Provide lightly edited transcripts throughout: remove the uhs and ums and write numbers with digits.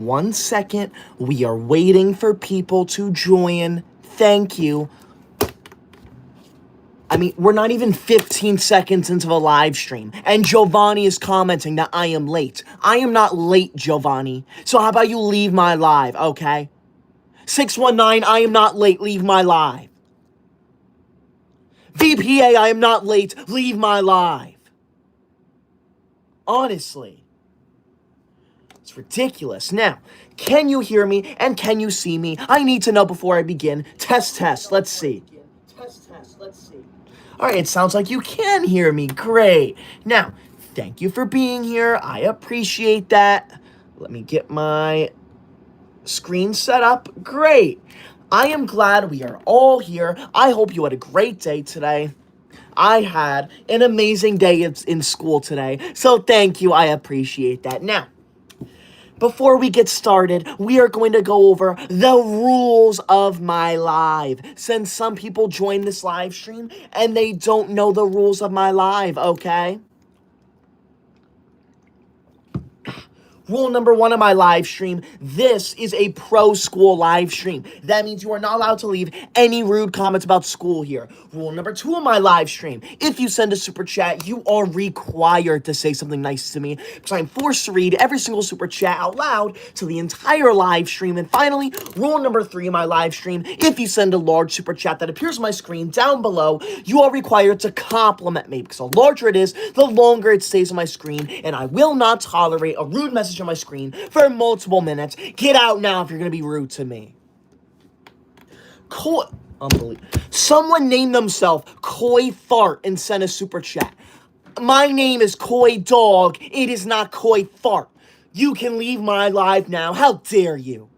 1 second. We are waiting for people to join. Thank you. I mean, we're not even 15 seconds into the live stream, and Giovanni is commenting that I am late. I am not late, Giovanni. So how about you leave my live, okay? 619, I am not late. Leave my live. VPA, I am not late. Leave my live. Honestly. It's ridiculous. Now, can you hear me and can you see me? I need to know before I begin. Test. Let's see. All right, it sounds like you can hear me. Great. Now, thank you for being here. I appreciate that. Let me get my screen set up. Great. I am glad we are all here. I hope you had a great day today. I had an amazing day in school today. So thank you. I appreciate that. Now, before we get started, we are going to go over the rules of my live. Since some people join this live stream and they don't know the rules of my live, okay? Rule number 1 of my live stream, this is a pro school live stream. That means you are not allowed to leave any rude comments about school here. Rule number 2 of my live stream, if you send a super chat, you are required to say something nice to me because I'm forced to read every single super chat out loud to the entire live stream. And finally, rule number 3 of my live stream, if you send a large super chat that appears on my screen down below, you are required to compliment me because the larger it is, the longer it stays on my screen, and I will not tolerate a rude message on my screen for multiple minutes. Get out now if you're gonna be rude to me. Unbelievable. Someone named themselves Koi Fart and sent a super chat. My name is Koi Dog. It is not Koi Fart. You can leave my live now. How dare you?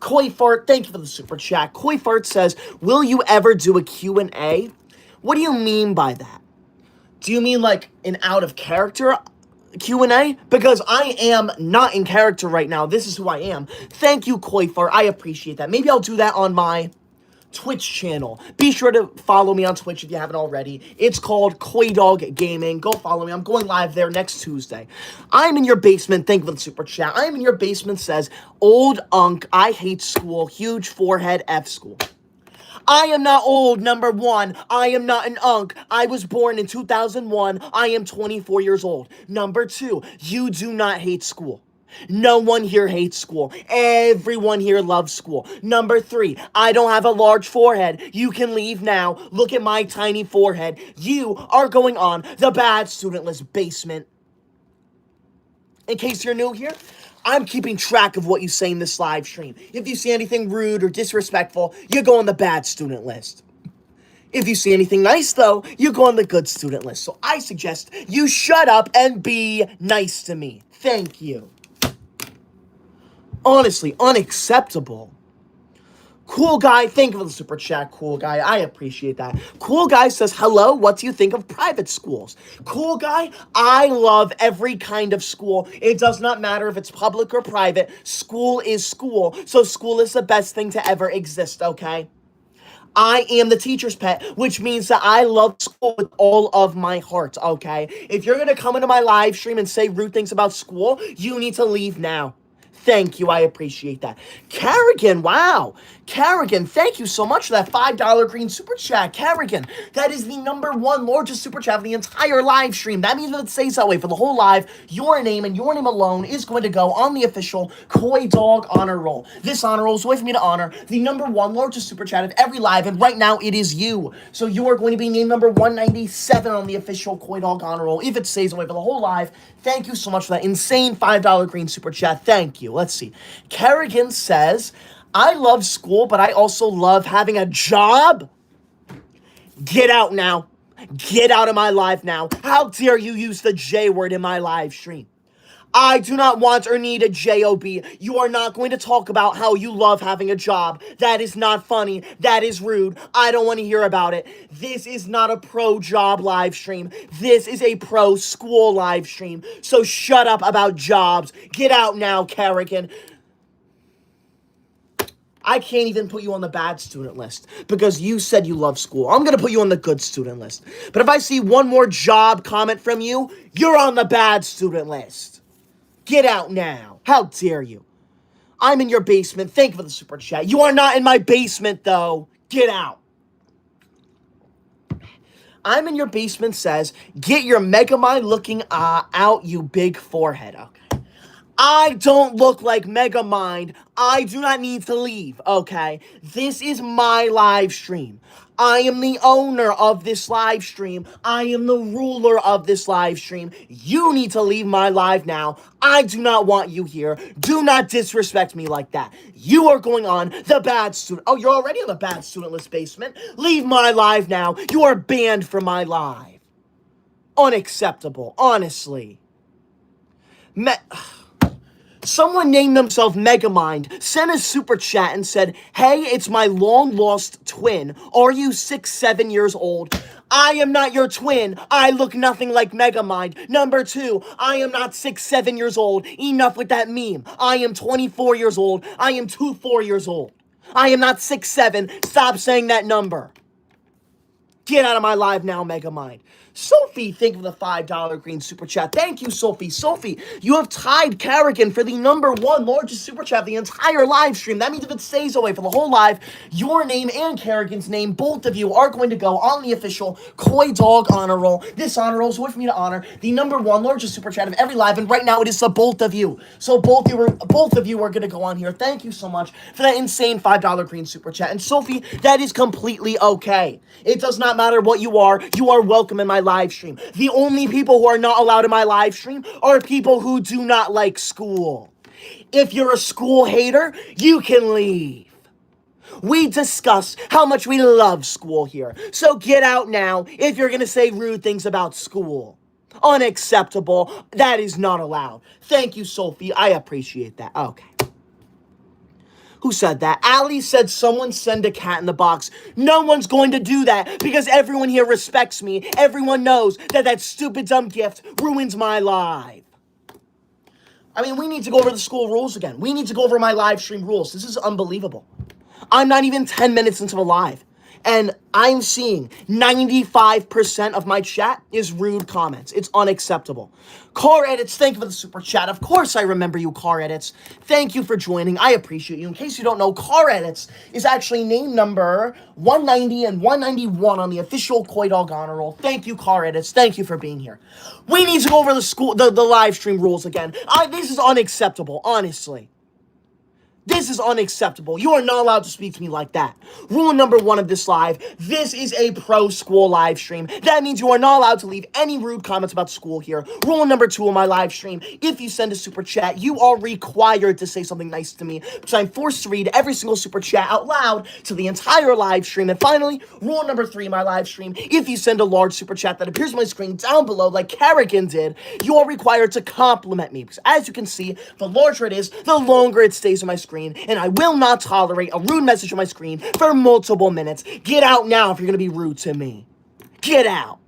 Koi Fart, thank you for the super chat. Koi Fart says, will you ever do a Q&A? What do you mean by that? Do you mean like an out of character Q&A? Because I am not in character right now. This is who I am. Thank you, Koi Fart. I appreciate that. Maybe I'll do that on my Twitch channel. Be sure to follow me on Twitch if you haven't already. It's called Koi Dog Gaming. Go follow me. I'm going live there next Tuesday. I'm in your basement. Thank you for the super chat. I'm in your basement says, old unk, I hate school. Huge forehead, F school. I am not old, number 1. I am not an unk. I was born in 2001. I am 24 years old. Number 2, you do not hate school. No one here hates school. Everyone here loves school. Number 3, I don't have a large forehead. You can leave now. Look at my tiny forehead. You are going on the bad student list, basement. In case you're new here, I'm keeping track of what you say in this live stream. If you see anything rude or disrespectful, you go on the bad student list. If you see anything nice, though, you go on the good student list. So I suggest you shut up and be nice to me. Thank you. Honestly, unacceptable. Cool Guy, thank you for the super chat, Cool Guy. I appreciate that. Cool Guy says, hello, what do you think of private schools? Cool Guy, I love every kind of school. It does not matter if it's public or private. School is school. So school is the best thing to ever exist, okay? I am the teacher's pet, which means that I love school with all of my heart, okay? If you're going to come into my live stream and say rude things about school, you need to leave now. Thank you. I appreciate that. Carrigan, wow. Carrigan, thank you so much for that $5 green super chat. Carrigan, that is the number 1 largest super chat of the entire live stream. That means that it stays that way for the whole live. Your name and your name alone is going to go on the official Koi Dog honor roll. This honor roll is a way for me to honor the number 1 largest super chat of every live, and right now it is you. So you are going to be named number 197 on the official Koi Dog honor roll if it stays away for the whole live. Thank you so much for that insane $5 green super chat. Thank you. Let's see. Kerrigan says, I love school, but I also love having a job. Get out now. Get out of my live now. How dare you use the J word in my live stream? I do not want or need a job. You are not going to talk about how you love having a job. That is not funny. That is rude. I don't want to hear about it. This is not a pro job live stream. This is a pro school live stream. So shut up about jobs. Get out now, Kerrigan. I can't even put you on the bad student list because you said you love school. I'm going to put you on the good student list. But if I see one more job comment from you, you're on the bad student list. Get out now. How dare you? I'm in your basement. Thank you for the super chat. You are not in my basement, though. Get out. I'm in your basement says, get your Megamind looking out, you big forehead. Okay. I don't look like Megamind. I do not need to leave, okay? This is my live stream. I am the owner of this live stream. I am the ruler of this live stream. You need to leave my live now. I do not want you here. Do not disrespect me like that. You are going on the bad student. Oh, you're already on the bad student list basement. Leave my live now. You are banned from my live. Unacceptable, honestly. Someone named themselves Megamind, sent a super chat and said, hey, it's my long-lost twin. Are you 6, 7 years old? I am not your twin. I look nothing like Megamind. Number 2, I am not 6, 7 years old. Enough with that meme. I am 24 years old. I am 24 years old. I am not 6, 7. Stop saying that number. Get out of my live now, Megamind. Sophie, thank you for the $5 green super chat. Thank you, Sophie. Sophie, you have tied Kerrigan for the #1 largest super chat of the entire live stream. That means if it stays away for the whole live, your name and Kerrigan's name, both of you, are going to go on the official Koi Dog honor roll. This honor roll is with me to honor the #1 largest super chat of every live, and right now it is the both of you. So both of you are going to go on here. Thank you so much for that insane $5 green super chat. And Sophie, that is completely okay. It does not matter what you are welcome in my live stream. The only people who are not allowed in my live stream are people who do not like school. If you're a school hater, you can leave. We discuss how much we love school here. So get out now if you're going to say rude things about school. Unacceptable. That is not allowed. Thank you, Sophie. I appreciate that. Okay. Who said that? Ali said someone send a cat in the box. No one's going to do that because everyone here respects me. Everyone knows that that stupid dumb gift ruins my life. I mean, we need to go over the school rules again. We need to go over my live stream rules. This is unbelievable. I'm not even 10 minutes into the live, and I'm seeing 95% of my chat is rude comments. It's unacceptable. Car Edits, thank you for the super chat. Of course I remember you, Car Edits. Thank you for joining. I appreciate you. In case you don't know, Car Edits is actually name number 190 and 191 on the official Koi Dog honor roll. Thank you, Car Edits. Thank you for being here. We need to go over the live stream rules again. This is unacceptable, honestly. This is unacceptable. You are not allowed to speak to me like that. Rule #1 of this live, this is a pro school live stream. That means you are not allowed to leave any rude comments about school here. Rule #2 of my live stream, if you send a super chat, you are required to say something nice to me, because I'm forced to read every single super chat out loud to the entire live stream. And finally, rule #3 of my live stream, if you send a large super chat that appears on my screen down below like Kerrigan did, you are required to compliment me, because as you can see, the larger it is, the longer it stays on my screen. And I will not tolerate a rude message on my screen for multiple minutes. Get out now if you're going to be rude to me. Get out.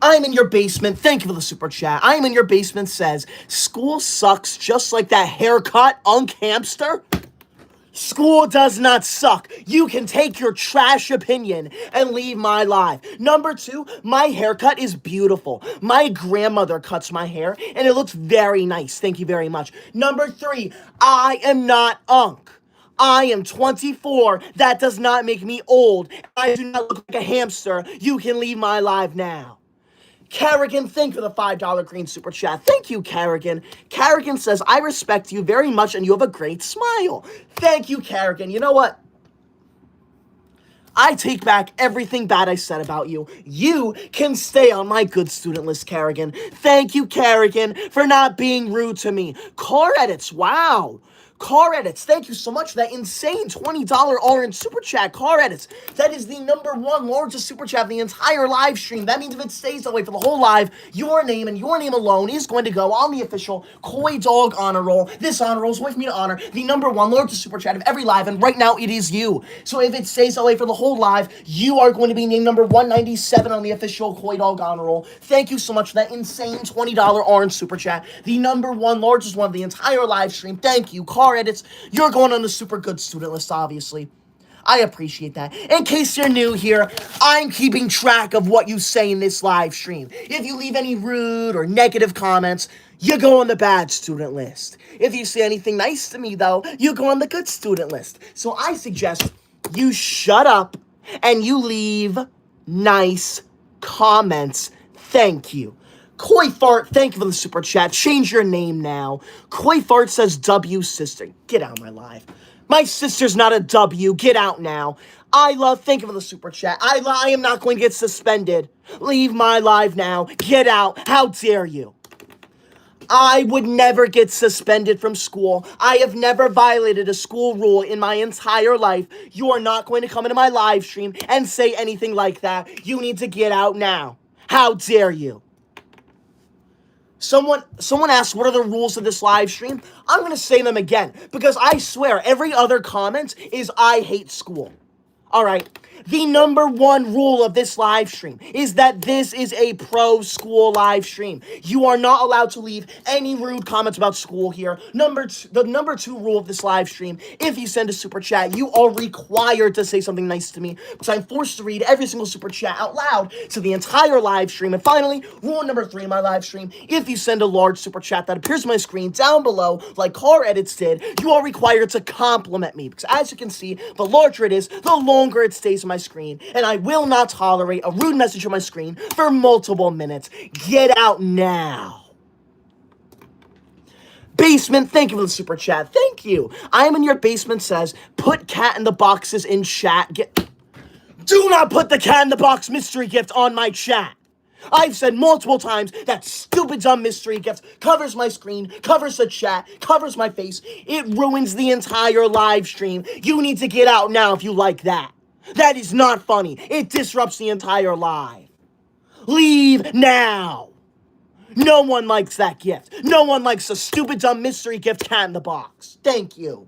I'm in your basement. Thank you for the super chat. I'm in your basement says, school sucks just like that haircut, Unk Hamster. School does not suck. You can take your trash opinion and leave my live. #2, my haircut is beautiful. My grandmother cuts my hair, and it looks very nice. Thank you very much. #3, I am not Unk. I am 24. That does not make me old. I do not look like a hamster. You can leave my live now. Kerrigan, thank you for the $5 green super chat. Thank you, Kerrigan. Kerrigan says, I respect you very much and you have a great smile. Thank you, Kerrigan. You know what? I take back everything bad I said about you. You can stay on my good student list, Kerrigan. Thank you, Kerrigan, for not being rude to me. Car Edits, wow. Car Edits, thank you so much for that insane $20 orange super chat. Car Edits, that is the #1 largest super chat of the entire live stream. That means if it stays that way for the whole live, your name and your name alone is going to go on the official Koi Dog honor roll. This honor roll is with me to honor the #1 largest super chat of every live, and right now it is you. So if it stays that way for the whole live, you are going to be named number 197 on the official Koi Dog honor roll. Thank you so much for that insane $20 orange super chat. The #1 largest one of the entire live stream. Thank you, Car Edits. You're going on the super good student list, obviously. I appreciate that. In case you're new here, I'm keeping track of what you say in this live stream. If you leave any rude or negative comments, you go on the bad student list. If you say anything nice to me, though, you go on the good student list. So I suggest you shut up and you leave nice comments. Thank you. Koi Fart, thank you for the super chat. Change your name now. Koi Fart says W sister. Get out of my life. My sister's not a W. Get out now. I love, thank you for the super chat. I am not going to get suspended. Leave my live now. Get out. How dare you? I would never get suspended from school. I have never violated a school rule in my entire life. You are not going to come into my live stream and say anything like that. You need to get out now. How dare you? Someone asked, what are the rules of this live stream? I'm going to say them again, because I swear every other comment is I hate school. All right. The number one rule of this live stream is that this is a pro-school live stream. You are not allowed to leave any rude comments about school here. The number two rule of this live stream, if you send a super chat, you are required to say something nice to me, because I'm forced to read every single super chat out loud to the entire live stream. And finally, rule number three of my live stream, if you send a large super chat that appears on my screen down below, like Car Edits did, you are required to compliment me, because as you can see, the larger it is, the longer it stays on my screen, and I will not tolerate a rude message on my screen for multiple minutes. Get out now. Basement, thank you for the super chat. Thank you. I am in your basement says, put cat in the boxes in chat. Do not put the cat in the box mystery gift on my chat. I've said multiple times that stupid dumb mystery gift covers my screen, covers the chat, covers my face. It ruins the entire live stream. You need to get out now if you like that. That is not funny. It disrupts the entire live. Leave now. No one likes that gift. No one likes a stupid dumb mystery gift cat in the box. Thank you.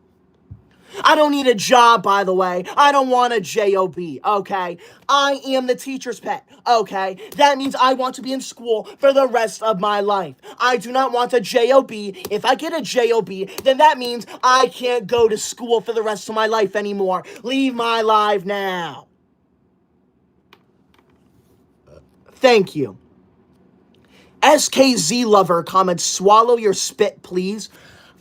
I don't need a job, by the way. I don't want a job, okay? I am the teacher's pet, okay? That means I want to be in school for the rest of my life. I do not want a job. If I get a job, then that means I can't go to school for the rest of my life anymore. Leave my life now. Thank you. SKZ Lover comments, swallow your spit, please.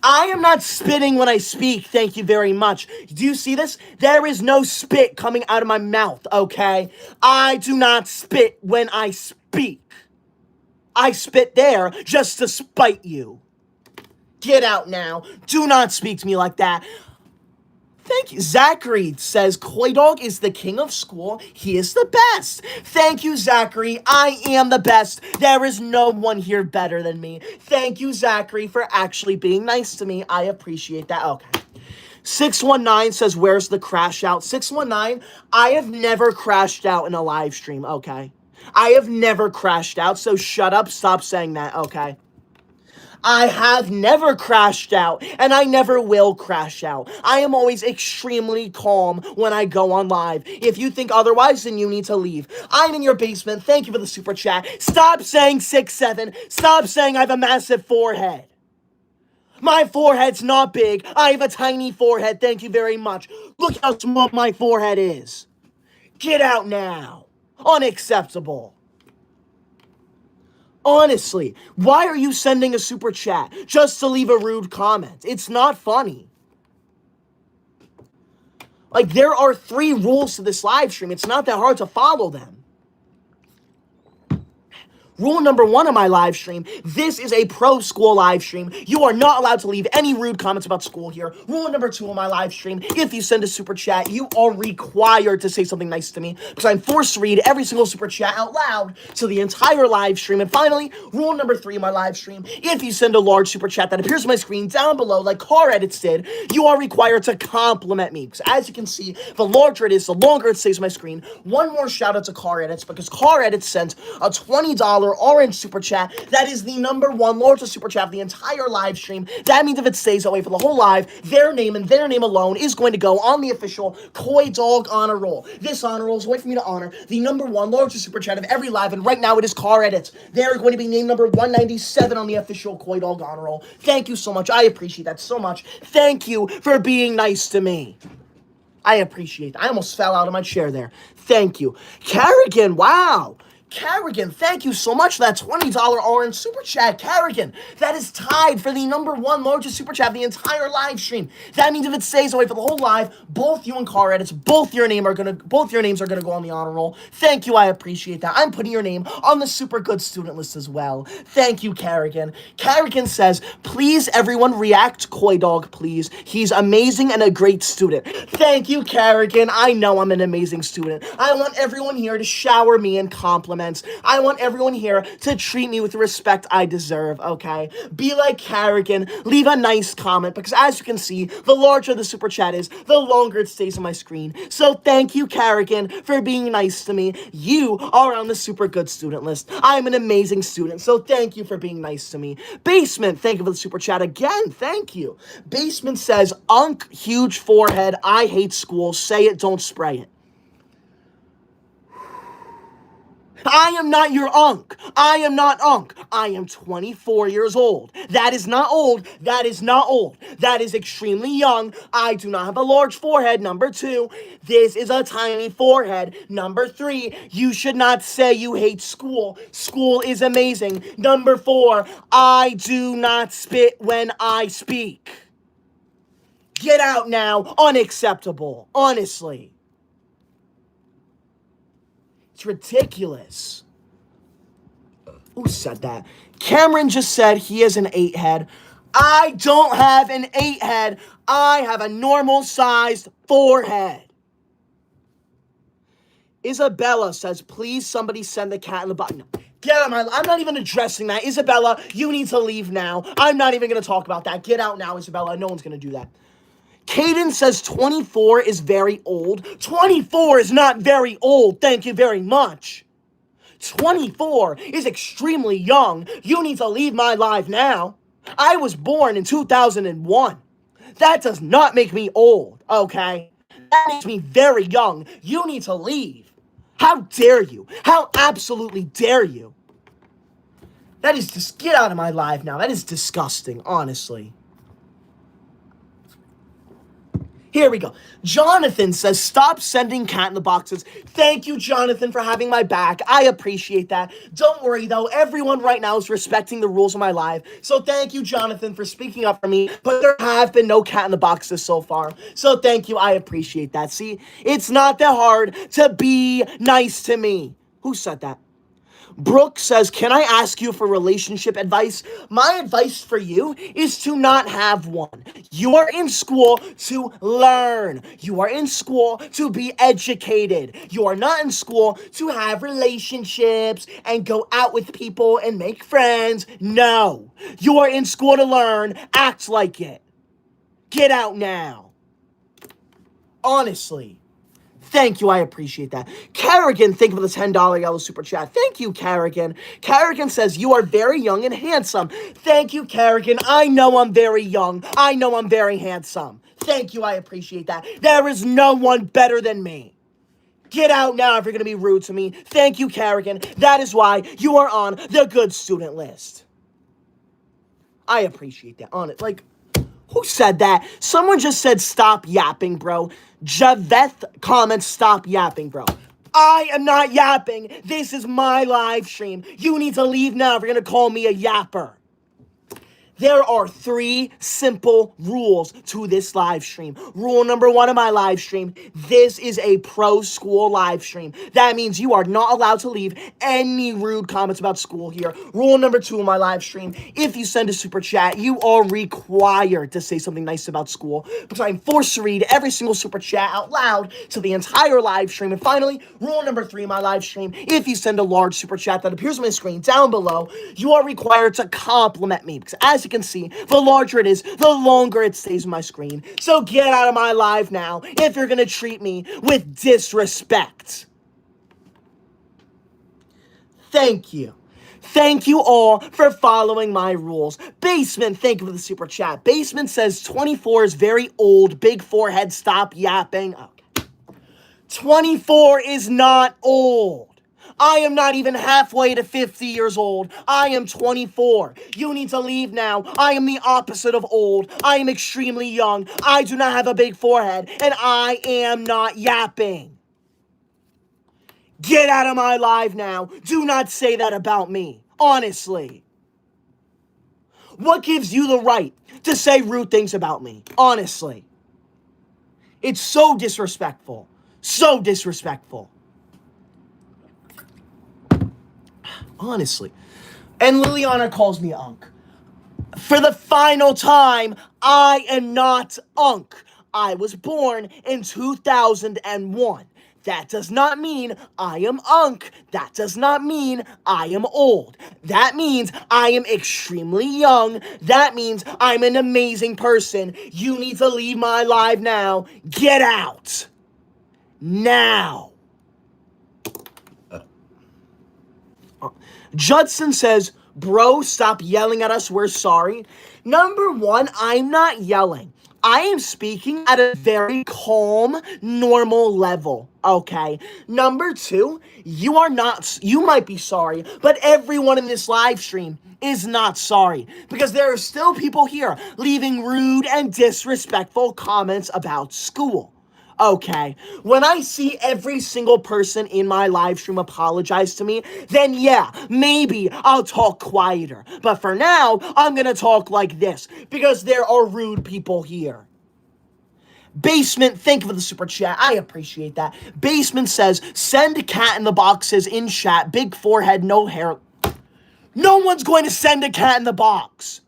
I am not spitting when I speak, thank you very much. Do you see this? There is no spit coming out of my mouth, okay? I do not spit when I speak. I spit there just to spite you. Get out now. Do not speak to me like that. Thank you. Zachary says, Koi Dog is the king of school. He is the best. Thank you, Zachary. I am the best. There is no one here better than me. Thank you, Zachary, for actually being nice to me. I appreciate that. Okay. 619 says, where's the crash out? 619, I have never crashed out in a live stream, okay? I have never crashed out, so shut up. Stop saying that, okay? I have never crashed out, and I never will crash out. I am always extremely calm when I go on live. If you think otherwise, then you need to leave. I'm in your basement. Thank you for the super chat. Stop saying 6'7". Stop saying I have a massive forehead. My forehead's not big. I have a tiny forehead. Thank you very much. Look how small my forehead is. Get out now. Unacceptable. Honestly, why are you sending a super chat just to leave a rude comment? It's not funny. Like, there are 3 rules to this live stream. It's not that hard to follow them. Rule number 1 of my live stream, this is a pro-school live stream. You are not allowed to leave any rude comments about school here. Rule number 2 of my live stream, if you send a super chat, you are required to say something nice to me, because I'm forced to read every single super chat out loud to the entire live stream. And finally, rule number 3 of my live stream, if you send a large super chat that appears on my screen down below, like Car Edits did, you are required to compliment me, because as you can see, the larger it is, the longer it stays on my screen. One more shout out to Car Edits, because Car Edits sent a $20 orange super chat. That is the number 1 largest super chat of the entire live stream. That means if it stays that way for the whole live, their name and their name alone is going to go on the official Koi Dog honor roll. This honor roll is a way for me to honor the number 1 largest super chat of every live, and right now it is Car Edits. They're going to be named number 197 on the official Koi Dog honor roll. Thank you so much. I appreciate that so much. Thank you for being nice to me. I appreciate that. I almost fell out of my chair there. Thank you. Kerrigan, wow. Kerrigan, thank you so much for that $20 orange super chat. Kerrigan, that is tied for the #1 largest super chat of the entire live stream. That means if it stays away for the whole live, both you and car edits, both your names are gonna go on the honor roll. Thank you, I appreciate that. I'm putting your name on the super good student list as well. Thank you, Kerrigan. Kerrigan says, please everyone react Koi Dog, please. He's amazing and a great student. Thank you, Kerrigan. I know I'm an amazing student. I want everyone here to shower me in compliments. I want everyone here to treat me with the respect I deserve, okay? Be like Kerrigan, leave a nice comment, because as you can see, the larger the super chat is, the longer it stays on my screen. So thank you, Kerrigan, for being nice to me. You are on the super good student list. I'm an amazing student, so thank you for being nice to me. Basement, thank you for the super chat again. Thank you. Basement says, Unk, huge forehead, I hate school. Say it, don't spray it. I am not your unk. I am not unk. I am 24 years old. That is not old. That is not old. That is extremely young. I do not have a large forehead. #2, this is a tiny forehead. #3, you should not say you hate school. School is amazing. #4, I do not spit when I speak. Get out now. Unacceptable. Honestly. It's ridiculous. Who said that? Cameron just said he has an 8 head. I don't have an 8 head. I have a normal sized forehead. Isabella says, please somebody send the cat in the box. No. Get out of my... I'm not even addressing that. Isabella, you need to leave now. I'm not even going to talk about that. Get out now, Isabella. No one's going to do that. Caden says 24 is very old. 24 is not very old, thank you very much. 24 is extremely young. You need to leave my life now. I was born in 2001. That does not make me old, okay? That makes me very young. You need to leave. How dare you? How absolutely dare you? That is just... Get out of my life now. That is disgusting, honestly. Here we go. Jonathan says, stop sending cat in the boxes. Thank you, Jonathan, for having my back. I appreciate that. Don't worry, though. Everyone right now is respecting the rules of my live. So thank you, Jonathan, for speaking up for me. But there have been no cat in the boxes so far. So thank you. I appreciate that. See, it's not that hard to be nice to me. Who said that? Brooke says, can I ask you for relationship advice? My advice for you is to not have one. You are in school to learn. You are in school to be educated. You are not in school to have relationships and go out with people and make friends. No. You are in school to learn. Act like it. Get out now. Honestly. Thank you, I appreciate that. Kerrigan, thank you for the $10 yellow super chat. Thank you, Kerrigan. Kerrigan says, you are very young and handsome. Thank you, Kerrigan. I know I'm very young. I know I'm very handsome. Thank you, I appreciate that. There is no one better than me. Get out now if you're going to be rude to me. Thank you, Kerrigan. That is why you are on the good student list. I appreciate that. On it, like... Who said that? Someone just said stop yapping, bro. Javeth comments stop yapping, bro. I am not yapping. This is my live stream. You need to leave now if you're going to call me a yapper. There are 3 simple rules to this live stream. Rule #1 of my live stream, this is a pro school live stream. That means you are not allowed to leave any rude comments about school here. Rule #2 of my live stream, if you send a super chat, you are required to say something nice about school, because I'm forced to read every single super chat out loud to the entire live stream. And finally, rule #3 of my live stream, if you send a large super chat that appears on my screen down below, you are required to compliment me, because as you can see, the larger it is, the longer it stays on my screen. So get out of my live now if you're gonna treat me with disrespect. Thank you. Thank you all for following my rules. Basement, thank you for the super chat. Basement says 24 is very old. Big forehead, stop yapping. Okay. 24 is not old. I am not even halfway to 50 years old. I am 24. You need to leave now. I am the opposite of old. I am extremely young. I do not have a big forehead, and I am not yapping. Get out of my life now. Do not say that about me. Honestly. What gives you the right to say rude things about me? Honestly. It's so disrespectful. So disrespectful. Honestly. And Liliana calls me Unk. For the final time, I am not Unk. I was born in 2001. That does not mean I am Unk. That does not mean I am old. That means I am extremely young. That means I'm an amazing person. You need to leave my life now. Get out. Now. Judson says, bro, stop yelling at us. We're sorry. Number one, I'm not yelling. I am speaking at a very calm, normal level, okay? Number two, you might be sorry, but everyone in this live stream is not sorry because there are still people here leaving rude and disrespectful comments about school. Okay, when I see every single person in my live stream apologize to me, then yeah, maybe I'll talk quieter. But for now, I'm gonna talk like this because there are rude people here. Basement, thank you for the super chat. I appreciate that. Basement says, send cat in the boxes in chat. Big forehead, no hair. No one's going to send a cat in the box.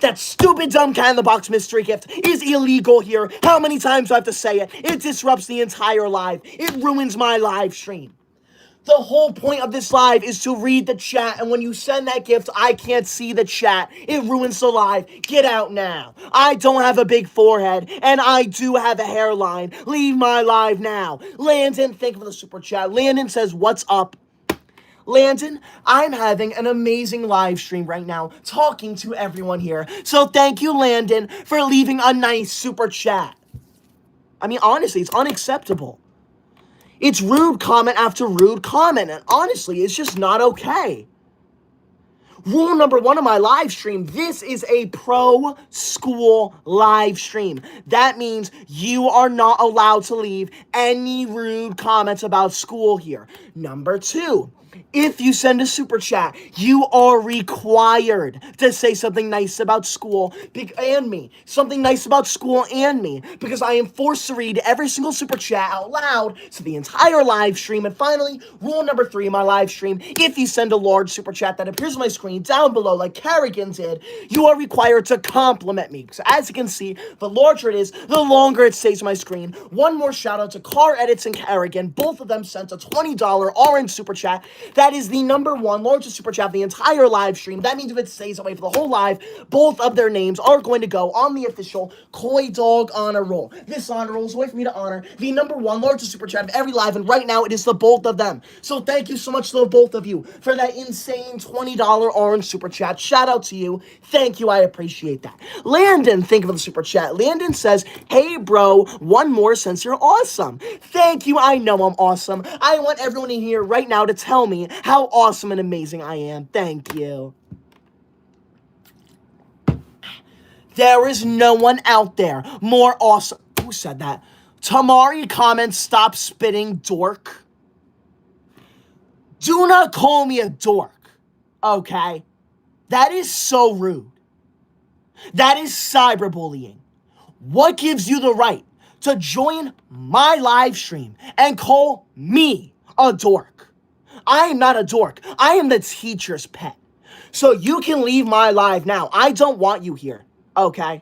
That stupid dumb cat in the box mystery gift is illegal here. How many times do I have to say it? It disrupts the entire live. It ruins my live stream. The whole point of this live is to read the chat, and when you send that gift, I can't see the chat. It ruins the live. Get out now. I don't have a big forehead, and I do have a hairline. Leave my live now. Landon, thank you for the super chat. Landon says, what's up? Landon, I'm having an amazing live stream right now, talking to everyone here. So thank you, Landon, for leaving a nice super chat. I mean, honestly, it's unacceptable. It's rude comment after rude comment, and honestly, it's just not okay. Rule number one of my live stream, this is a pro-school live stream. That means you are not allowed to leave any rude comments about school here. Number two, if you send a super chat, you are required to say something nice about school and me. Something nice about school and me. Because I am forced to read every single super chat out loud to the entire live stream. And finally, rule number three in my live stream, if you send a large super chat that appears on my screen down below like Kerrigan did, you are required to compliment me. So as you can see, the larger it is, the longer it stays on my screen. One more shout out to Car Edits and Kerrigan. Both of them sent a $20 orange super chat. That is the number one largest super chat of the entire live stream. That means if it stays away for the whole live, both of their names are going to go on the official Koi Dog honor roll. This honor roll is a way for me to honor the number one largest super chat of every live, and right now it is the both of them. So thank you so much to the both of you for that insane $20 orange super chat. Shout out to you. Thank you. I appreciate that. Landon, thank you for the super chat. Landon says, hey bro, one more since you're awesome. Thank you. I know I'm awesome. I want everyone in here right now to tell me how awesome and amazing I am. Thank you. There is no one out there more awesome. Who said that? Tamari comments, stop spitting, dork. Do not call me a dork, okay? That is so rude. That is cyberbullying. What gives you the right to join my live stream and call me a dork? I am not a dork. I am the teacher's pet. So you can leave my live now. I don't want you here, okay?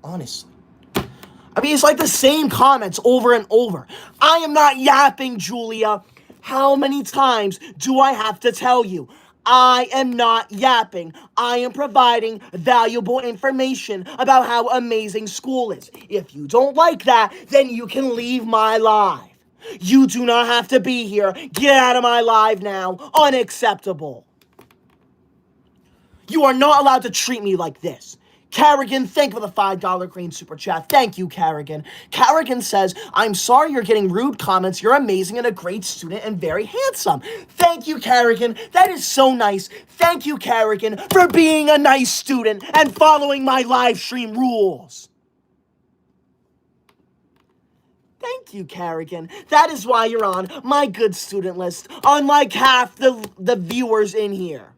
Honestly. I mean, it's like the same comments over and over. I am not yapping, Julia. How many times do I have to tell you? I am not yapping. I am providing valuable information about how amazing school is. If you don't like that, then you can leave my live. You do not have to be here. Get out of my live now. Unacceptable. You are not allowed to treat me like this. Carrigan, thank you for the $5 green super chat. Thank you, Carrigan. Carrigan says, I'm sorry you're getting rude comments. You're amazing and a great student and very handsome. Thank you, Carrigan. That is so nice. Thank you, Carrigan, for being a nice student and following my live stream rules. Thank you, Carrigan. That is why you're on my good student list, unlike half the viewers in here.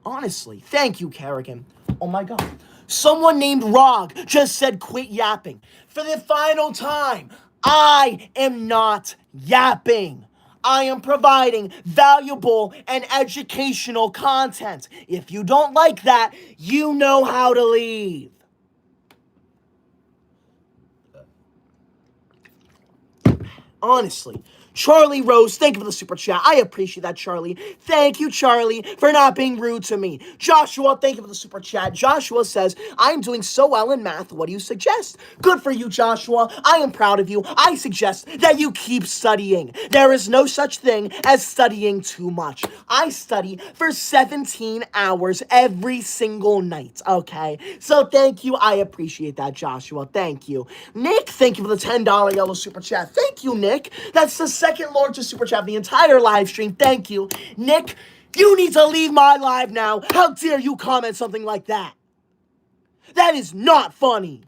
Honestly, thank you, Carrigan. Oh my God. Someone named Rog just said quit yapping. For the final time, I am not yapping. I am providing valuable and educational content. If you don't like that, you know how to leave. Honestly. Charlie Rose, thank you for the super chat. I appreciate that, Charlie. Thank you, Charlie, for not being rude to me. Joshua, thank you for the super chat. Joshua says, I'm doing so well in math. What do you suggest? Good for you, Joshua. I am proud of you. I suggest that you keep studying. There is no such thing as studying too much. I study for 17 hours every single night, okay? So thank you. I appreciate that, Joshua. Thank you. Nick, thank you for the $10 yellow super chat. Thank you, Nick. That's the second largest super chat of the entire live stream. Thank you. Nick, you need to leave my live now. How dare you comment something like that? That is not funny.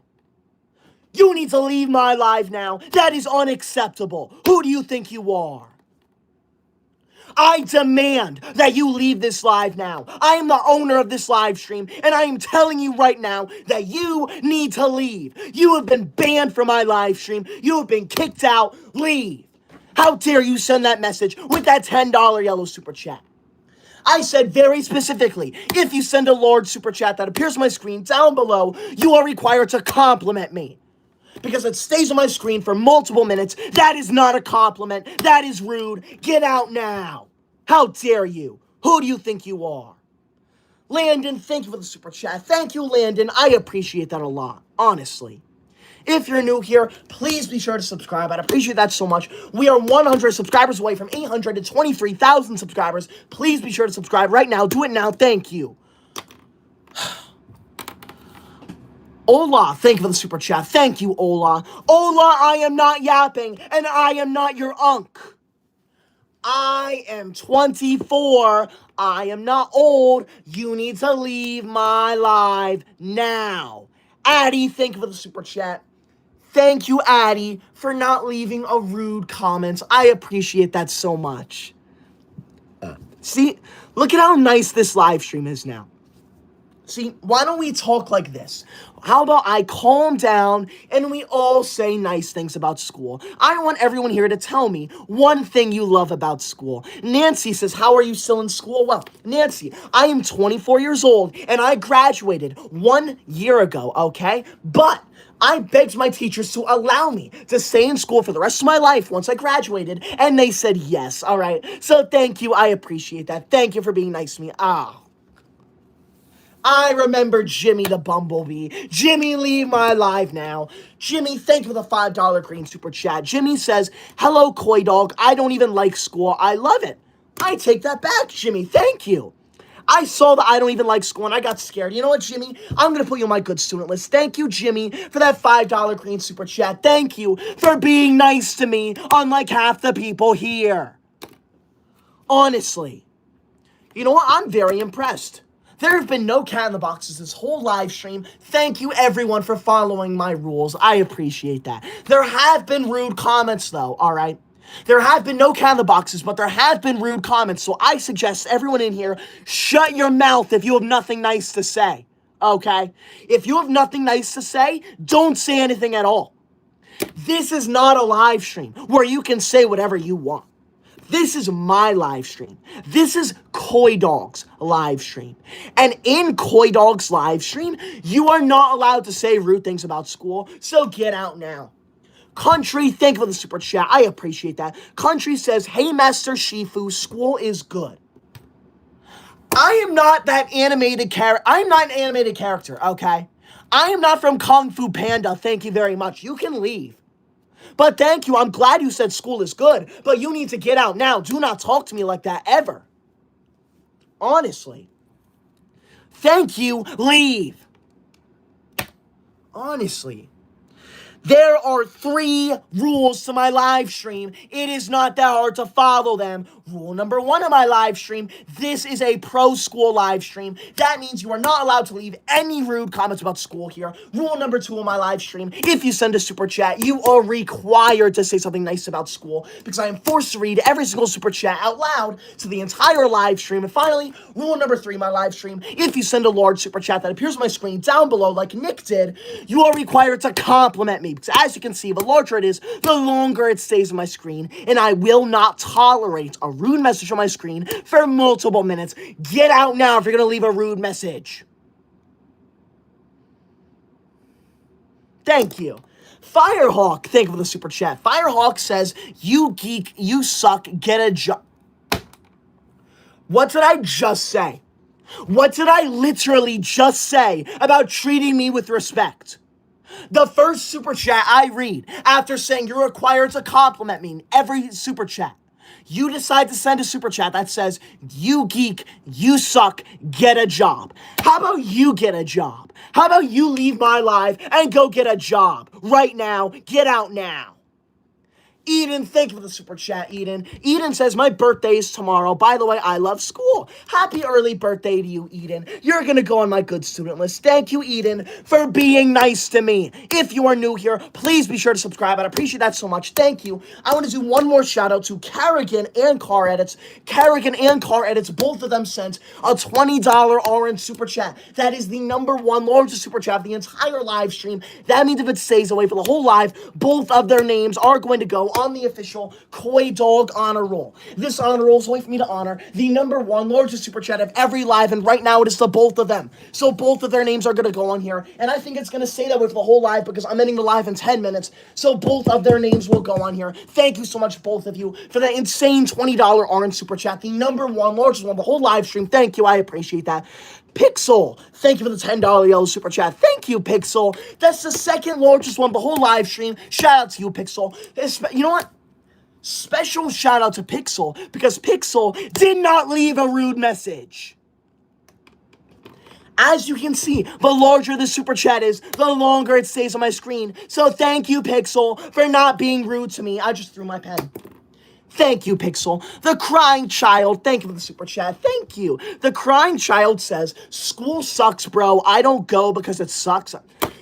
You need to leave my live now. That is unacceptable. Who do you think you are? I demand that you leave this live now. I am the owner of this live stream, and I am telling you right now that you need to leave. You have been banned from my live stream. You have been kicked out. Leave. How dare you send that message with that $10 yellow super chat? I said very specifically, if you send a large super chat that appears on my screen down below, you are required to compliment me. Because it stays on my screen for multiple minutes. That is not a compliment. That is rude. Get out now. How dare you? Who do you think you are? Landon, thank you for the super chat. Thank you, Landon. I appreciate that a lot, honestly. If you're new here, please be sure to subscribe. I'd appreciate that so much. We are 100 subscribers away from 823,000 subscribers. Please be sure to subscribe right now. Do it now. Thank you. Ola, thank you for the super chat. Thank you, Ola. Ola, I am not yapping, and I am not your unk. I am 24. I am not old. You need to leave my live now. Addie, thank you for the super chat. Thank you, Addie, for not leaving a rude comment. I appreciate that so much. See, look at how nice this live stream is now. See, why don't we talk like this? How about I calm down and we all say nice things about school? I want everyone here to tell me one thing you love about school. Nancy says, how are you still in school? Well, Nancy, I am 24 years old and I graduated 1 year ago, okay? But I begged my teachers to allow me to stay in school for the rest of my life once I graduated, and they said yes, all right? So thank you, I appreciate that. Thank you for being nice to me. I remember Jimmy the Bumblebee. Jimmy, leave my live now. Jimmy, thank you for the $5 green super chat. Jimmy says, hello, Koi Dog. I don't even like school. I love it. I take that back, Jimmy. Thank you. I saw that I don't even like school and I got scared. You know what, Jimmy? I'm going to put you on my good student list. Thank you, Jimmy, for that $5 green super chat. Thank you for being nice to me, unlike half the people here. Honestly. You know what? I'm very impressed. There have been no cat in the boxes this whole live stream. Thank you, everyone, for following my rules. I appreciate that. There have been rude comments, though, all right? There have been no cat in the boxes, but there have been rude comments, so I suggest everyone in here shut your mouth if you have nothing nice to say, okay? If you have nothing nice to say, don't say anything at all. This is not a live stream where you can say whatever you want. This is my live stream. This is Koi Dog's live stream. And in Koi Dog's live stream, you are not allowed to say rude things about school, so get out now. Country, thank you for the super chat. I appreciate that. Country says, hey, Master Shifu, school is good. I am not that animated character. I'm not an animated character, okay? I am not from Kung Fu Panda. Thank you very much. You can leave. But thank you. I'm glad you said school is good, but you need to get out now. Do not talk to me like that ever. Honestly. Thank you. Leave. Honestly. There are 3 rules to my live stream. It is not that hard to follow them. Rule number 1 of my live stream, this is a pro school live stream. That means you are not allowed to leave any rude comments about school here. Rule number 2 of my live stream, if you send a super chat, you are required to say something nice about school because I am forced to read every single super chat out loud to the entire live stream. And finally, rule number 3 of my live stream, if you send a large super chat that appears on my screen down below like Nick did, you are required to compliment me. Because as you can see, the larger it is, the longer it stays on my screen. And I will not tolerate a rude message on my screen for multiple minutes. Get out now if you're going to leave a rude message. Thank you. Firehawk, thank you for the super chat. Firehawk says, you geek, you suck, get a job. What did I just say? What did I literally just say about treating me with respect? The first super chat I read after saying you're required to compliment me in every super chat, you decide to send a super chat that says, you geek, you suck, get a job. How about you get a job? How about you leave my live and go get a job right now? Get out now. Eden, thank you for the super chat, Eden. Eden says, my birthday is tomorrow. By the way, I love school. Happy early birthday to you, Eden. You're going to go on my good student list. Thank you, Eden, for being nice to me. If you are new here, please be sure to subscribe. I'd appreciate that so much. Thank you. I want to do one more shout out to Carrigan and Car Edits. Carrigan and Car Edits, both of them sent a $20 orange super chat. That is the #1 largest super chat of the entire live stream. That means if it stays away for the whole live, both of their names are going to go on the official Koi Dog honor roll. This honor roll is a way for me to honor the #1 largest super chat of every live, and right now it is the both of them. So both of their names are going to go on here, and I think it's going to stay that way for the whole live because I'm ending the live in 10 minutes, so both of their names will go on here. Thank you so much, both of you, for that insane $20 orange super chat, the #1 largest one of the whole live stream. Thank you, I appreciate that. Pixel, thank you for the $10 yellow super chat. Thank you, Pixel. That's the second largest one of the whole live stream. Shout out to you, Pixel. You know what? Special shout out to Pixel because Pixel did not leave a rude message. As you can see, the larger the super chat is, the longer it stays on my screen. So thank you, Pixel, for not being rude to me. I just threw my pen. Thank you, Pixel. The Crying Child, thank you for the super chat. Thank you. The Crying Child says, school sucks, bro. I don't go because it sucks.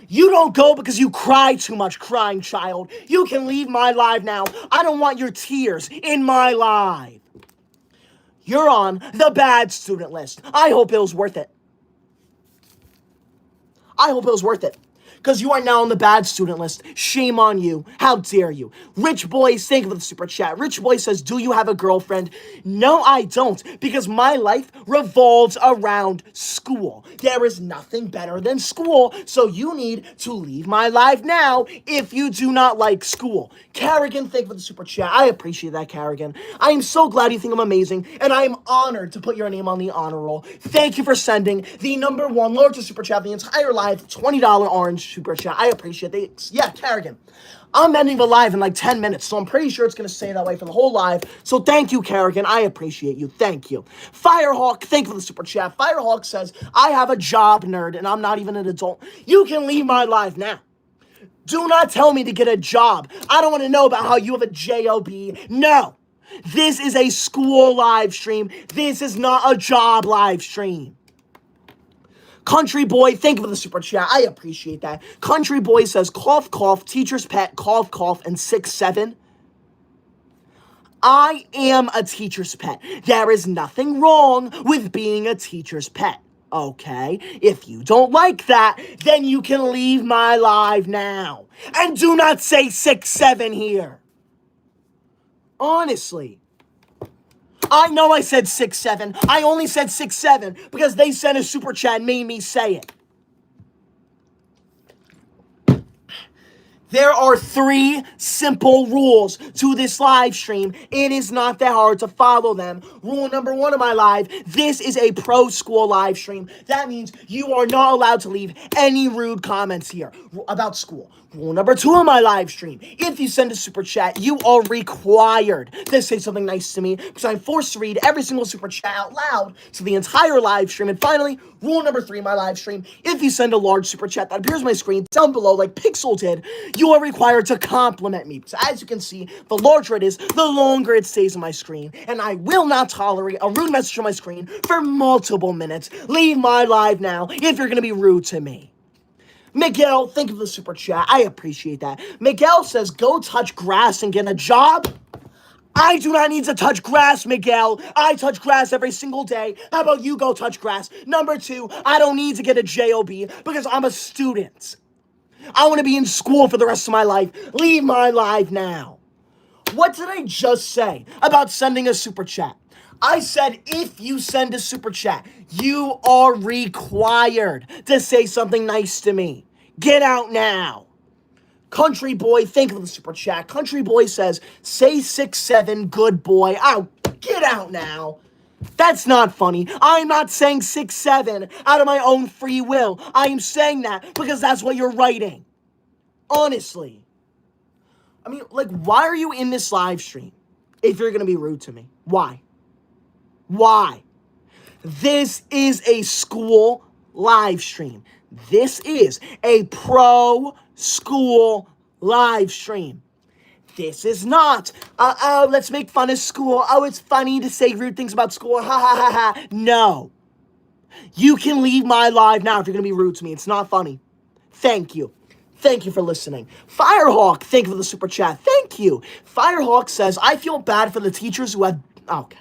You don't go because you cry too much, Crying Child. You can leave my live now. I don't want your tears in my live. You're on the bad student list. I hope it was worth it. I hope it was worth it. Because you are now on the bad student list. Shame on you. How dare you? Rich Boy, thank you for the super chat. Rich Boy says, do you have a girlfriend? No, I don't. Because my life revolves around school. There is nothing better than school. So you need to leave my life now if you do not like school. Carrigan, thank you for the super chat. I appreciate that, Carrigan. I am so glad you think I'm amazing. And I am honored to put your name on the honor roll. Thank you for sending the #1 largest super chat of the entire live, $20 orange super chat. I appreciate it. Yeah, Carrigan. I'm ending the live in like 10 minutes, so I'm pretty sure it's going to stay that way for the whole live. So thank you, Carrigan. I appreciate you. Thank you. Firehawk, thank you for the super chat. Firehawk says, I have a job, nerd, and I'm not even an adult. You can leave my live now. Do not tell me to get a job. I don't want to know about how you have a job. No. This is a school live stream. This is not a job live stream. Country Boy, thank you for the super chat. I appreciate that. Country Boy says, cough, cough, teacher's pet, cough, cough, and 6'7". I am a teacher's pet. There is nothing wrong with being a teacher's pet. Okay? If you don't like that, then you can leave my live now. And do not say 6'7" here. Honestly. I know I said 6'7". I only said 6'7" because they sent a super chat and made me say it. There are 3 simple rules to this live stream. It is not that hard to follow them. Rule number 1 of my live, this is a pro school live stream. That means you are not allowed to leave any rude comments here about school. Rule number 2 of my live stream, if you send a super chat, you are required to say something nice to me because I'm forced to read every single super chat out loud to the entire live stream. And finally, rule number 3 of my live stream, if you send a large super chat that appears on my screen down below like Pixel did, you are required to compliment me. So as you can see, the larger it is, the longer it stays on my screen. And I will not tolerate a rude message on my screen for multiple minutes. Leave my live now if you're going to be rude to me. Miguel, thank you for the super chat. I appreciate that. Miguel says, go touch grass and get a job. I do not need to touch grass, Miguel. I touch grass every single day. How about you go touch grass? Number 2, I don't need to get a job because I'm a student. I want to be in school for the rest of my life. Leave my life now. What did I just say about sending a super chat? I said if you send a super chat, you are required to say something nice to me. Get out now. Country Boy, thank you for the super chat. Country Boy says, say 6'7", good boy. Oh, get out now. That's not funny. I'm not saying 6'7" out of my own free will. I am saying that because that's what you're writing. Honestly. I mean, like, why are you in this live stream if you're going to be rude to me? Why? Why? This is a school live stream. This is a pro school live stream. This is not, let's make fun of school. Oh, it's funny to say rude things about school. Ha ha ha ha. No. You can leave my live now if you're going to be rude to me. It's not funny. Thank you. Thank you for listening. Firehawk, thank you for the super chat. Thank you. Firehawk says, I feel bad for the teachers who have, okay.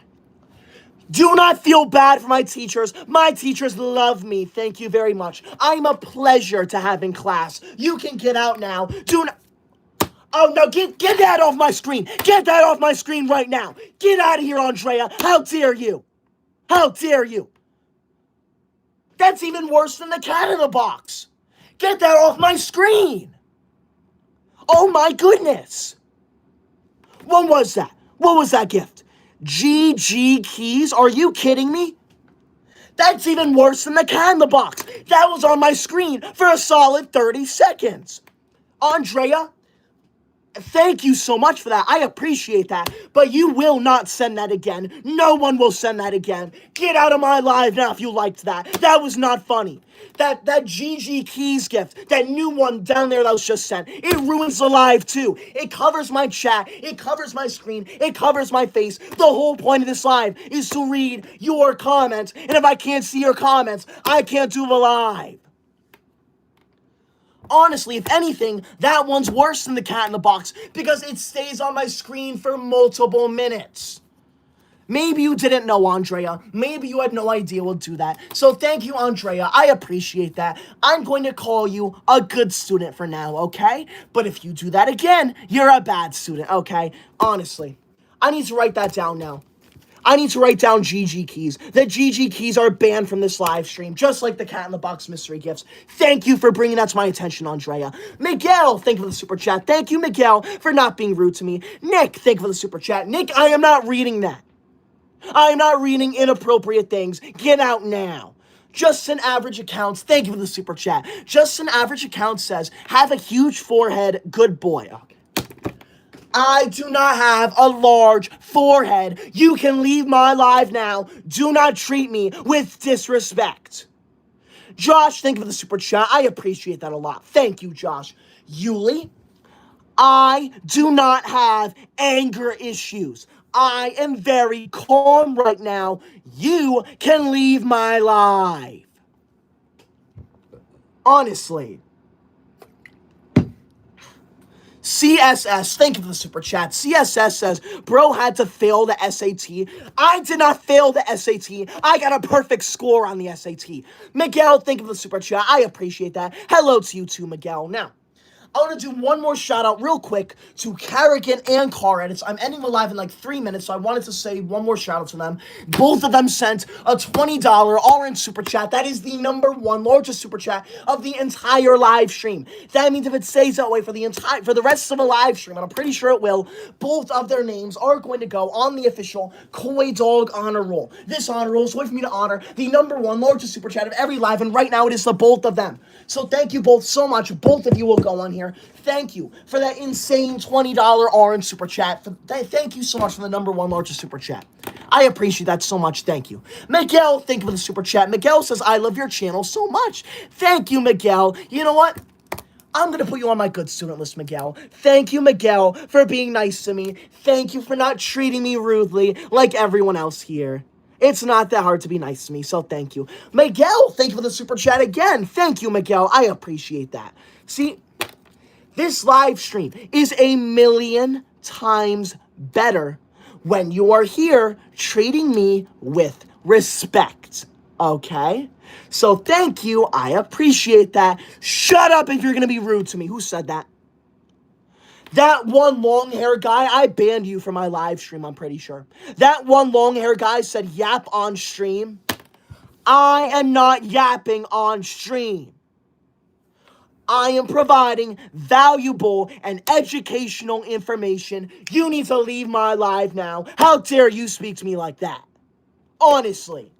Do not feel bad for my teachers. My teachers love me. Thank you very much. I'm a pleasure to have in class. You can get out now. Do not... Oh, no, get that off my screen. Get that off my screen right now. Get out of here, Andrea. How dare you? How dare you? That's even worse than the cat in the box. Get that off my screen. Oh, my goodness. What was that? What was that gift? GG keys? Are you kidding me? That's even worse than the cat in the box. That was on my screen for a solid 30 seconds. Andrea, thank you so much for that. I appreciate that. But you will not send that again. No one will send that again. Get out of my live now if you liked that. That was not funny. That GG Keys gift, that new one down there that was just sent, it ruins the live too. It covers my chat. It covers my screen. It covers my face. The whole point of this live is to read your comments. And if I can't see your comments, I can't do the live. Honestly, if anything, that one's worse than the cat in the box because it stays on my screen for multiple minutes. Maybe you didn't know, Andrea. Maybe you had no idea we'll do that. So thank you, Andrea. I appreciate that. I'm going to call you a good student for now, okay? But if you do that again, you're a bad student, okay? Honestly, I need to write that down now. I need to write down GG keys. The GG keys are banned from this live stream, just like the cat in the box mystery gifts. Thank you for bringing that to my attention, Andrea. Miguel, thank you for the super chat. Thank you, Miguel, for not being rude to me. Nick, thank you for the super chat. Nick, I am not reading that. I am not reading inappropriate things. Get out now. Just an average account. Thank you for the super chat. Just an average account says, have a huge forehead, good boy. Okay. I do not have a large forehead. You can leave my live now. Do not treat me with disrespect. Josh, thank you for the super chat. I appreciate that a lot. Thank you, Josh. Yuli, I do not have anger issues. I am very calm right now. You can leave my live. Honestly. CSS, thank you for the super chat. CSS says, bro had to fail the SAT. I did not fail the SAT. I got a perfect score on the SAT. Miguel, thank you for the super chat. I appreciate that. Hello to you too, Miguel. Now, I want to do one more shout out real quick to Carrigan and Car Edits. I'm ending the live in like 3 minutes, so I wanted to say one more shout out to them. Both of them sent a $20 orange super chat. That is the number one largest super chat of the entire live stream. That means if it stays that way for the rest of the live stream, and I'm pretty sure it will, both of their names are going to go on the official Koi Dog honor roll. This honor roll is with me to honor the number one largest super chat of every live, and right now it is the both of them. So thank you both so much. Both of you will go on here. Thank you for that insane $20 orange super chat. Thank you so much for the number one largest super chat. I appreciate that so much. Thank you. Miguel, thank you for the super chat. Miguel says, I love your channel so much. Thank you, Miguel. You know what? I'm going to put you on my good student list, Miguel. Thank you, Miguel, for being nice to me. Thank you for not treating me rudely like everyone else here. It's not that hard to be nice to me, so thank you. Miguel, thank you for the super chat again. Thank you, Miguel. I appreciate that. See, this live stream is a million times better when you are here treating me with respect, okay? So thank you. I appreciate that. Shut up if you're going to be rude to me. Who said that? That one long hair guy, I banned you from my live stream, I'm pretty sure. That one long hair guy said yap on stream. I am not yapping on stream. I am providing valuable and educational information. You need to leave my live now. How dare you speak to me like that? Honestly.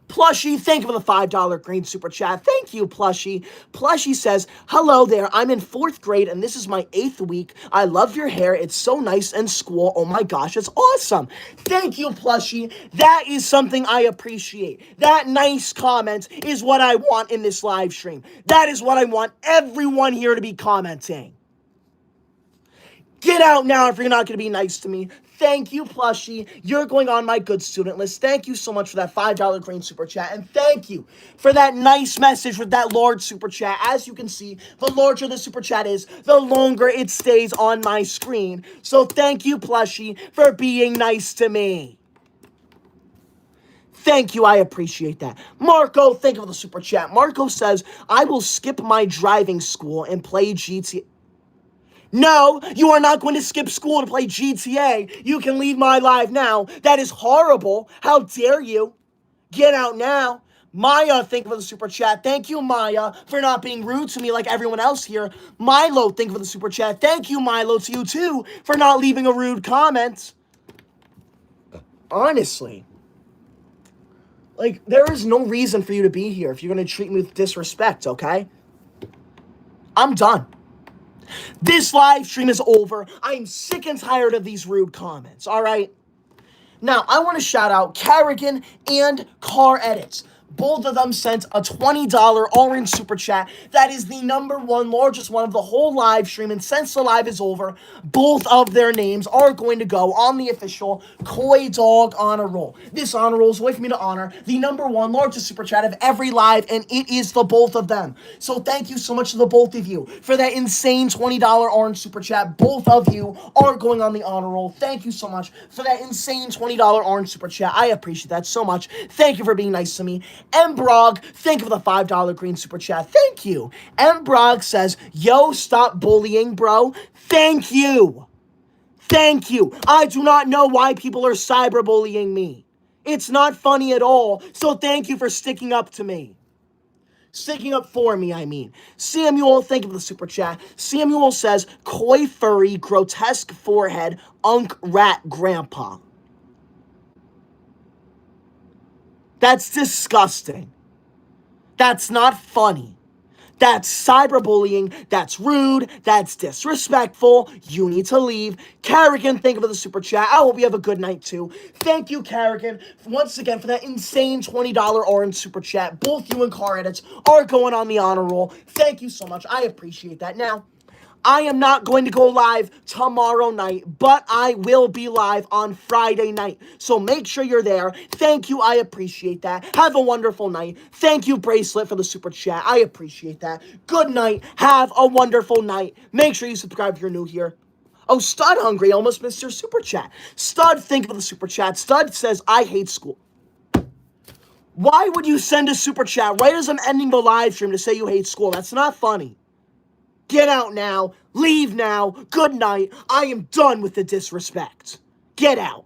Plushie, thank you for the $5 green super chat. Thank you, Plushie. Plushie says, hello there. I'm in 4th grade, and this is my 8th week. I love your hair. It's so nice and school. Oh, my gosh, it's awesome. Thank you, Plushie. That is something I appreciate. That nice comment is what I want in this live stream. That is what I want everyone here to be commenting. Get out now if you're not going to be nice to me. Thank you, Plushie. You're going on my good student list. Thank you so much for that $5 green super chat. And thank you for that nice message with that large super chat. As you can see, the larger the super chat is, the longer it stays on my screen. So thank you, Plushie, for being nice to me. Thank you, I appreciate that. Marco, thank you for the super chat. Marco says, I will skip my driving school and play GTA. No, you are not going to skip school to play GTA. You can leave my live now. That is horrible. How dare you? Get out now. Maya, thank you for the super chat. Thank you, Maya, for not being rude to me like everyone else here. Milo, thank you for the super chat. Thank you, Milo, to you too, for not leaving a rude comment. Honestly. Like, there is no reason for you to be here if you're going to treat me with disrespect, okay? I'm done. This live stream is over. I'm sick and tired of these rude comments, all right? Now, I want to shout out Carrigan and Car Edits. Both of them sent a $20 orange super chat. That is the number one largest one of the whole live stream. And since the live is over, both of their names are going to go on the official Koi Dog honor roll. This honor roll is with me to honor the number one largest super chat of every live, and it is the both of them. So thank you so much to the both of you for that insane $20 orange super chat. Both of you are going on the honor roll. Thank you so much for that insane $20 orange super chat. I appreciate that so much. Thank you for being nice to me. Mbrog, thank you for the $5 green super chat. Thank you. Mbrog says, yo, stop bullying, bro. Thank you. Thank you. I do not know why people are cyberbullying me. It's not funny at all, so thank you for sticking up to me. Sticking up for me, I mean. Samuel, thank you for the super chat. Samuel says, koi furry, grotesque forehead, unk rat grandpa. That's disgusting. That's not funny. That's cyberbullying. That's rude. That's disrespectful. You need to leave. Carrigan, thank you for the super chat. I hope you have a good night too. Thank you, Carrigan, once again for that insane $20 orange super chat. Both you and Car Edits are going on the honor roll. Thank you so much. I appreciate that. Now, I am not going to go live tomorrow night, but I will be live on Friday night. So make sure you're there. Thank you. I appreciate that. Have a wonderful night. Thank you, Bracelet, for the super chat. I appreciate that. Good night. Have a wonderful night. Make sure you subscribe if you're new here. Oh, Stud Hungry almost missed your super chat. Stud, thank you for the super chat. Stud says, I hate school. Why would you send a super chat right as I'm ending the live stream to say you hate school? That's not funny. Get out now. Leave now. Good night. I am done with the disrespect. Get out.